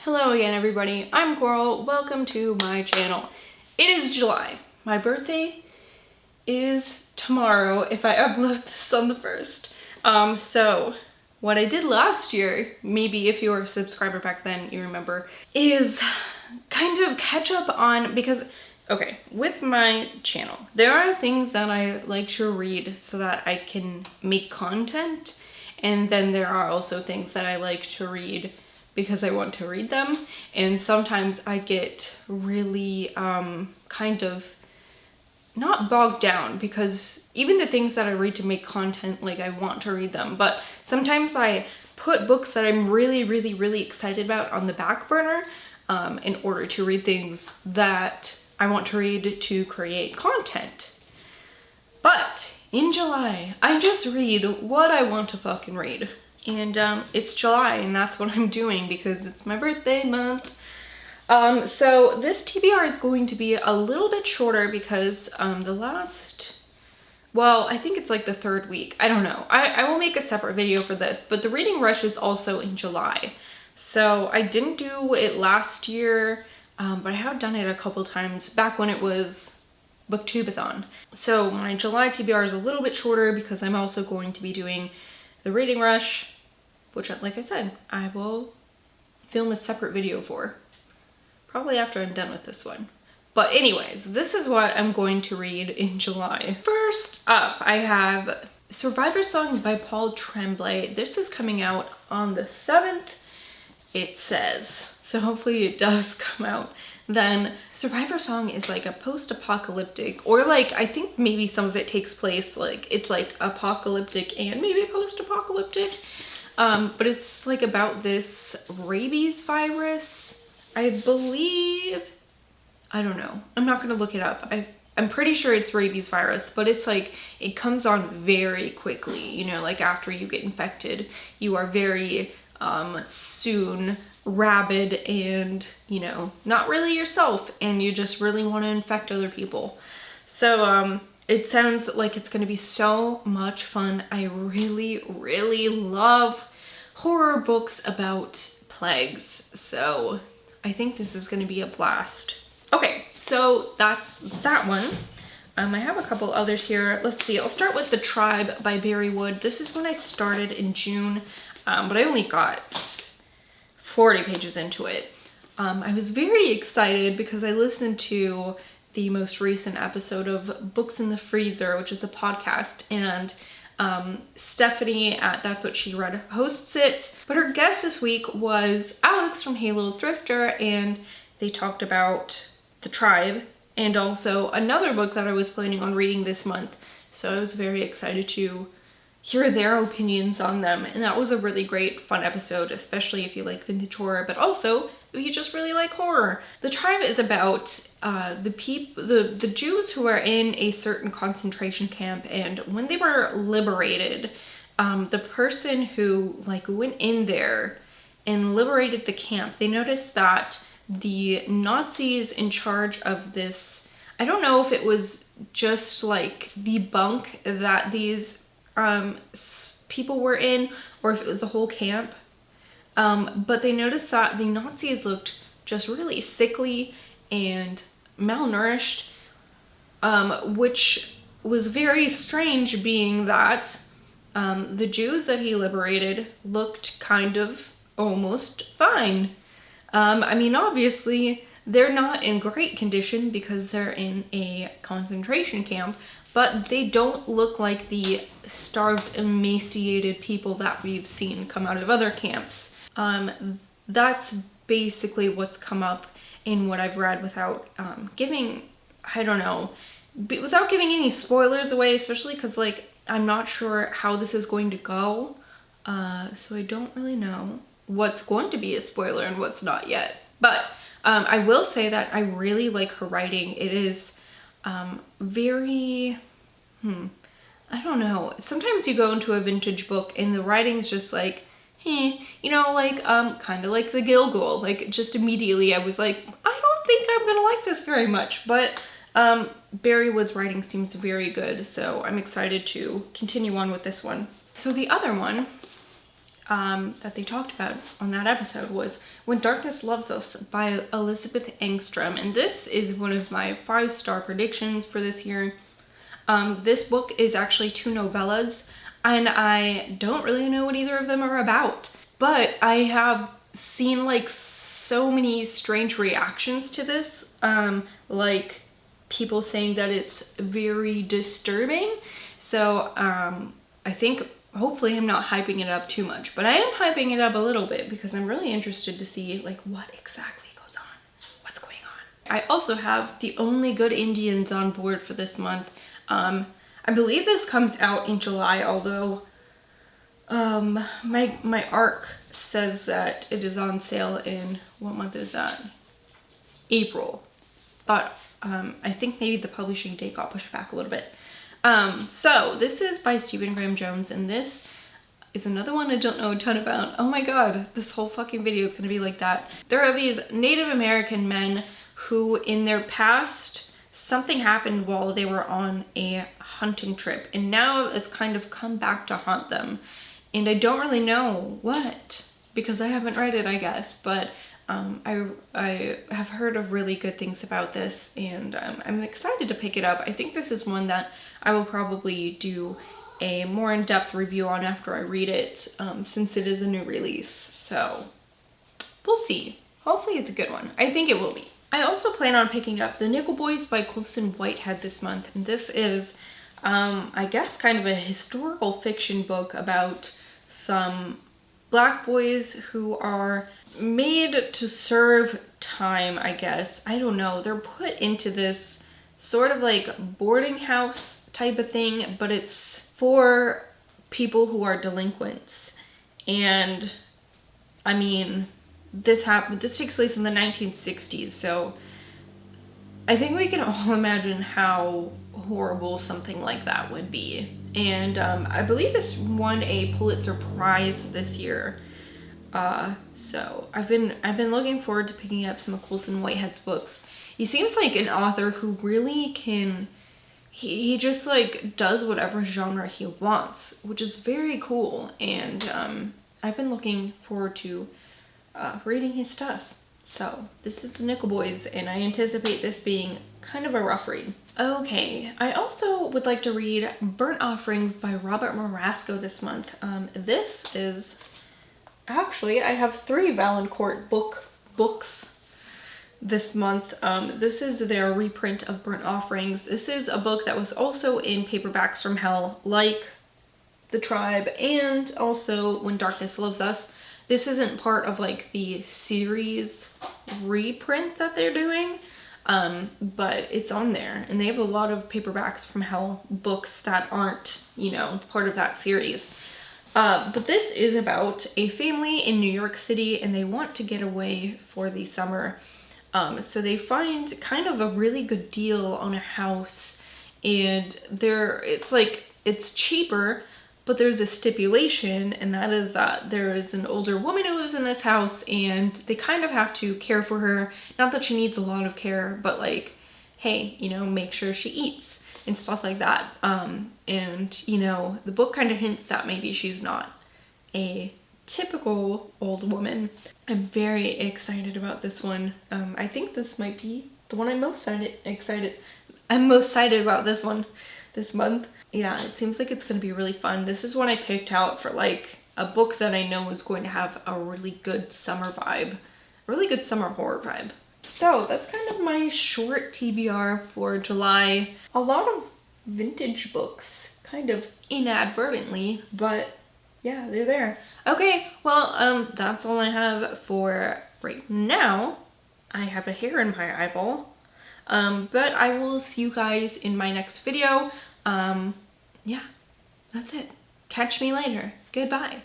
Hello again everybody, I'm Coral, welcome to my channel. It is July. My birthday is tomorrow if I upload this on the 1st. So what I did last year, maybe if you were a subscriber back then you remember, is kind of catch up on, because okay, with my channel, there are things that I like to read so that I can make content, and then there are also things that I like to read because I want to read them. And sometimes I get really kind of not bogged down, because even the things that I read to make content, like I want to read them, but sometimes I put books that I'm really excited about on the back burner in order to read things that I want to read to create content. But in July, I just read what I want to fucking read. And it's July, and that's what I'm doing because it's my birthday month. So this TBR is going to be a little bit shorter because the last, well, I think it's like the third week. I don't know. I will make a separate video for this, but the reading rush is also in July. So I didn't do it last year, but I have done it a couple times back when it was Booktubeathon. So my July TBR is a little bit shorter because I'm also going to be doing the reading rush, which, like I said, I will film a separate video for, probably after I'm done with this one. But anyways, this is what I'm going to read in July. First up, I have Survivor Song by Paul Tremblay. This is coming out on the 7th, it says. So hopefully it does come out then. Survivor Song is like a post-apocalyptic, or like, I think maybe some of it takes place, like, it's like apocalyptic and maybe post-apocalyptic. But it's like about this rabies virus, I believe. I don't know. I'm not gonna look it up. I'm pretty sure it's rabies virus, but it's like, it comes on very quickly, you know, like after you get infected, you are very soon rabid and, you know, not really yourself, and you just really want to infect other people. So it sounds like it's going to be so much fun. I really love horror books about plagues, so I think this is going to be a blast. Okay, so that's that one. I have a couple others here. Let's see, I'll start with The Tribe by Bari. This is when I started in June, but I only got 40 pages into it. I was very excited because I listened to the most recent episode of Books in the Freezer, which is a podcast, and Stephanie at That's What She Read hosts it. But her guest this week was Alex from Halo Thrifter, and they talked about The Tribe and also another book that I was planning on reading this month. So I was very excited to hear their opinions on them, and that was a really great, fun episode, especially if you like vintage horror, but also if you just really like horror. The Tribe is about the Jews who are in a certain concentration camp, and when they were liberated, the person who like went in there and liberated the camp, they noticed that the Nazis in charge of this, I don't know if it was just like the bunk that these people were in, or if it was the whole camp, but they noticed that the Nazis looked just really sickly and malnourished, which was very strange, being that the Jews that he liberated looked kind of almost fine. I mean, obviously they're not in great condition because they're in a concentration camp, but they don't look like the starved, emaciated people that we've seen come out of other camps. That's basically what's come up in what I've read, without giving, I don't know, without giving any spoilers away, especially because, like, I'm not sure how this is going to go. So I don't really know what's going to be a spoiler and what's not yet. But I will say that I really like her writing. It is very, I don't know. Sometimes you go into a vintage book and the writing's just like, you know, like, kind of like the Gilgul. Like, just immediately I was like, I don't think I'm gonna like this very much. But Bari Wood's writing seems very good, so I'm excited to continue on with this one. So the other one that they talked about on that episode was When Darkness Loves Us by Elizabeth Engstrom. And this is one of my 5-star predictions for this year. This book is actually 2 novellas, and I don't really know what either of them are about. But I have seen like so many strange reactions to this, like people saying that it's very disturbing. So I think hopefully I'm not hyping it up too much, but I am hyping it up a little bit because I'm really interested to see like what exactly goes on, what's going on. I also have The Only Good Indians on board for this month. I believe this comes out in July, although my ARC says that it is on sale in, what month is that? April. But I think maybe the publishing date got pushed back a little bit. So this is by Stephen Graham Jones, and this is another one I don't know a ton about. Oh my god, this whole fucking video is gonna be like that. There are these Native American men who in their past, something happened while they were on a hunting trip, and now it's kind of come back to haunt them. And I don't really know what, because I haven't read it, I guess, but I have heard of really good things about this, and I'm excited to pick it up. I think this is one that I will probably do a more in-depth review on after I read it, since it is a new release. So we'll see. Hopefully it's a good one. I think it will be. I also plan on picking up The Nickel Boys by Colson Whitehead this month, and this is I guess kind of a historical fiction book about some black boys who are made to serve time, I guess. I don't know. They're put into this sort of like boarding house type of thing, but it's for people who are delinquents. And I mean, this takes place in the 1960s, so I think we can all imagine how horrible something like that would be. And I believe this won a Pulitzer Prize this year. So I've been looking forward to picking up some of Colson Whitehead's books. He seems like an author who really can, he just like does whatever genre he wants, which is very cool. And I've been looking forward to reading his stuff. So this is The Nickel Boys, and I anticipate this being kind of a rough read. Okay, I also would like to read Burnt Offerings by Robert Marasco this month. This is, actually, I have 3 Valancourt books this month. This is their reprint of Burnt Offerings. This is a book that was also in Paperbacks from Hell, like The Tribe and also When Darkness Loves Us. This isn't part of like the series reprint that they're doing, but it's on there, and they have a lot of Paperbacks from Hell books that aren't, you know, part of that series. But this is about a family in New York City, and they want to get away for the summer. So they find kind of a really good deal on a house, and it's cheaper, but there's a stipulation, and that is that there is an older woman who lives in this house, and they kind of have to care for her. Not that she needs a lot of care, but like, hey, you know, make sure she eats and stuff like that. And, you know, the book kind of hints that maybe she's not a typical old woman. I'm very excited about this one. I think this might be the one I'm most excited about this one this month. Yeah, it seems like it's going to be really fun. This is one I picked out for like a book that I know is going to have a really good summer vibe, a really good summer horror vibe. So that's kind of my short TBR for July. A lot of vintage books, kind of inadvertently, but yeah, they're there. Okay, well, that's all I have for right now. I have a hair in my eyeball, but I will see you guys in my next video. Yeah, that's it. Catch me later. Goodbye.